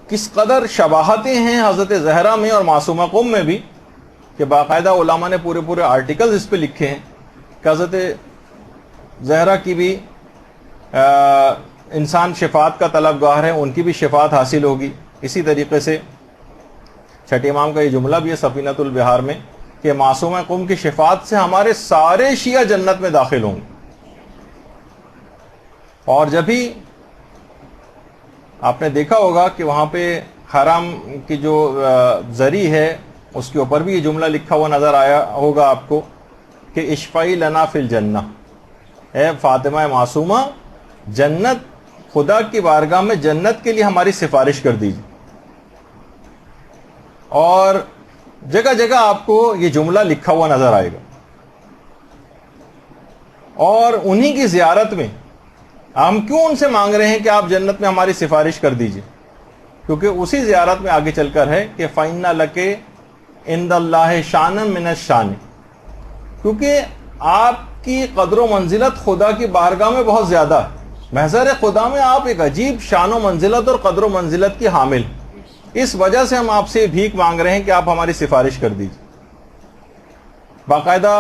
کس قدر شباہتیں ہیں حضرت زہرا میں اور معصومہ قم میں بھی، کہ باقاعدہ علماء نے پورے آرٹیکلز اس پہ لکھے ہیں کہ حضرت زہرا کی بھی انسان شفاعت کا طلبگار ہے، ان کی بھی شفاعت حاصل ہوگی۔ اسی طریقے سے چھٹے امام کا یہ جملہ بھی ہے سفینۃ البحار میں کہ معصومہ قم کی شفاعت سے ہمارے سارے شیعہ جنت میں داخل ہوں گے۔ اور جب بھی آپ نے دیکھا ہوگا کہ وہاں پہ حرم کی جو زری ہے اس کے اوپر بھی یہ جملہ لکھا ہوا نظر آیا ہوگا آپ کو کہ اشفعی لنا فی الجنہ، اے فاطمہ معصومہ جنت، خدا کی بارگاہ میں جنت کے لیے ہماری سفارش کر دیجیے۔ اور جگہ جگہ آپ کو یہ جملہ لکھا ہوا نظر آئے گا، اور انہی کی زیارت میں ہم کیوں ان سے مانگ رہے ہیں کہ آپ جنت میں ہماری سفارش کر دیجیے؟ کیونکہ اسی زیارت میں آگے چل کر ہے کہ فَإِنَّ لَكَ عِندَ اللَّهِ شَانًا مِنَ الشَّانِ، کیونکہ آپ کی قدر و منزلت خدا کی بارگاہ میں بہت زیادہ ہے، محضر خدا میں آپ ایک عجیب شان و منزلت اور قدر و منزلت کی حامل، اس وجہ سے ہم آپ سے بھیک مانگ رہے ہیں کہ آپ ہماری سفارش کر دیجیے۔ باقاعدہ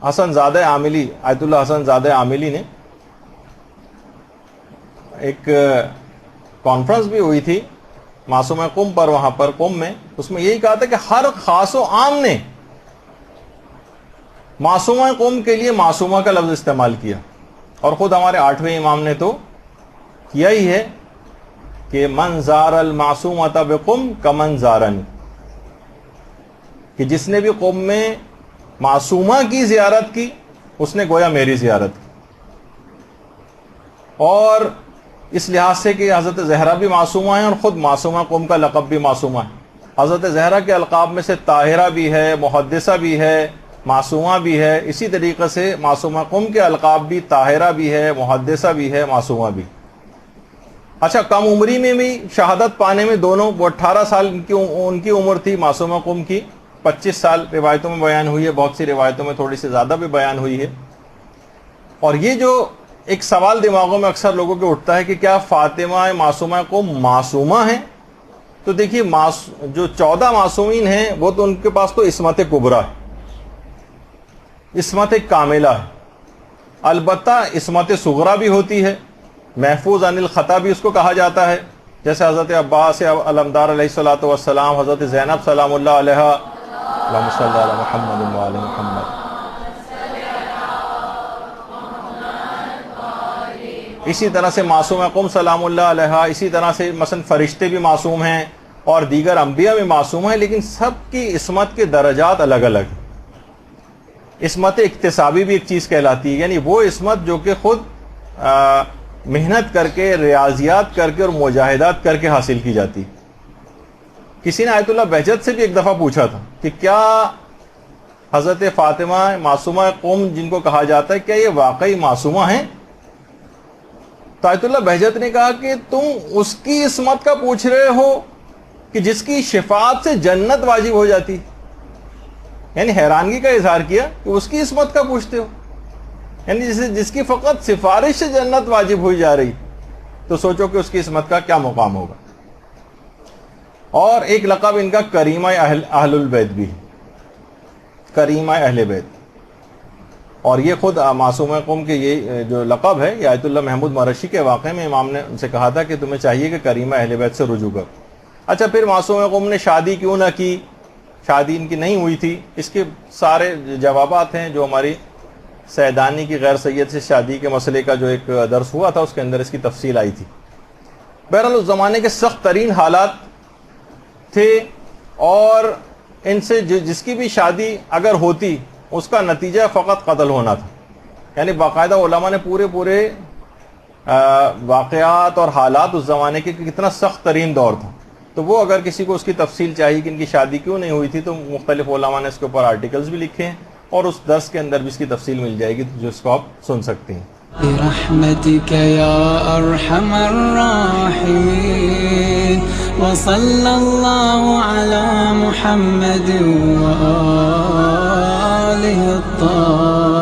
حسن زادہ عاملی، آیت اللہ حسن زادہ عاملی نے ایک کانفرنس بھی ہوئی تھی معصومہ قم پر، وہاں پر قم میں، اس میں یہی کہا تھا کہ ہر خاص و عام نے معصومہ قم کے لیے معصومہ کا لفظ استعمال کیا، اور خود ہمارے 8ویں امام نے تو کیا ہی ہے کہ من زار المعصومۃ بقم کمن زارنی، کہ جس نے بھی قم میں معصومہ کی زیارت کی اس نے گویا میری زیارت کی۔ اور اس لحاظ سے کہ حضرت زہرا بھی معصومہ ہیں اور خود معصومہ قم کا لقب بھی معصومہ ہے۔ حضرت زہرا کے القاب میں سے طاہرہ بھی ہے، محدثہ بھی ہے، معصومہ بھی ہے، اسی طریقے سے معصومہ قم کے القاب بھی طاہرہ بھی ہے، محدثہ بھی ہے، معصومہ بھی۔ اچھا، کم عمری میں بھی شہادت پانے میں دونوں، وہ 18 سال ان کی عمر تھی معصومہ قم کی، 25 سال روایتوں میں بیان ہوئی ہے، بہت سی روایتوں میں تھوڑی سی زیادہ بھی بیان ہوئی ہے۔ اور یہ جو ایک سوال دماغوں میں اکثر لوگوں کے اٹھتا ہے کہ کیا فاطمہ معصومہ قم معصومہ ہیں؟ تو دیکھیے جو 14 معصومین ہیں وہ تو ان کے پاس تو عصمت کبریٰ ہے، عصمت کاملہ ہے، البتہ عصمت صغریٰ بھی ہوتی ہے، محفوظ عن الخطا بھی اس کو کہا جاتا ہے، جیسے حضرت عباس علمدار علیہ السلام، حضرت زینب سلام اللہ علیہا، اللہم صلی علی محمد و آل محمد۔ اسی طرح سے معصومہ قم سلام اللہ علیہا، اسی طرح سے مثلا فرشتے بھی معصوم ہیں اور دیگر انبیاء بھی معصوم ہیں، لیکن سب کی عصمت کے درجات الگ الگ ہیں۔ عصمت اکتسابی بھی ایک چیز کہلاتی ہے، یعنی وہ عصمت جو کہ خود محنت کر کے، ریاضیات کر کے اور مجاہدات کر کے حاصل کی جاتی۔ کسی نے آیت اللہ بہجت سے بھی ایک دفعہ پوچھا تھا کہ کیا حضرت فاطمہ معصومہ قم جن کو کہا جاتا ہے، کیا یہ واقعی معصومہ ہیں؟ تو آیت اللہ بہجت نے کہا کہ تم اس کی عصمت کا پوچھ رہے ہو کہ جس کی شفاعت سے جنت واجب ہو جاتی، یعنی حیرانگی کا اظہار کیا کہ اس کی عصمت کا پوچھتے ہو، یعنی جس کی فقط سفارش سے جنت واجب ہوئی جا رہی، تو سوچو کہ اس کی عصمت کا کیا مقام ہوگا۔ اور ایک لقب ان کا کریمہ اہل البیت بھی، کریمہ اہل بیت، اور یہ خود معصومہ قم کے یہ جو لقب ہے یہ آیت اللہ محمود مرشی کے واقعے میں امام نے ان سے کہا تھا کہ تمہیں چاہیے کہ کریمہ اہل بیت سے رجوع کرو۔ اچھا، پھر معصومہ قم نے شادی کیوں نہ کی؟ شادی ان کی نہیں ہوئی تھی، اس کے سارے جوابات ہیں جو ہماری سیدانی کی غیر سید سے شادی کے مسئلے کا جو ایک درس ہوا تھا اس کے اندر اس کی تفصیل آئی تھی۔ بہرحال اس زمانے کے سخت ترین حالات تھے، اور ان سے جس کی بھی شادی اگر ہوتی اس کا نتیجہ فقط قتل ہونا تھا، یعنی باقاعدہ علماء نے پورے واقعات اور حالات اس زمانے کے کتنا سخت ترین دور تھا، تو وہ اگر کسی کو اس کی تفصیل چاہیے کہ ان کی شادی کیوں نہیں ہوئی تھی تو مختلف علماء نے اس کے اوپر آرٹیکلز بھی لکھے ہیں، اور اس درس کے اندر بھی اس کی تفصیل مل جائے گی جس کو آپ سن سکتے ہیں۔ برحمتك يا أرحم الراحمين وصلى الله على محمد وآله الطاهرين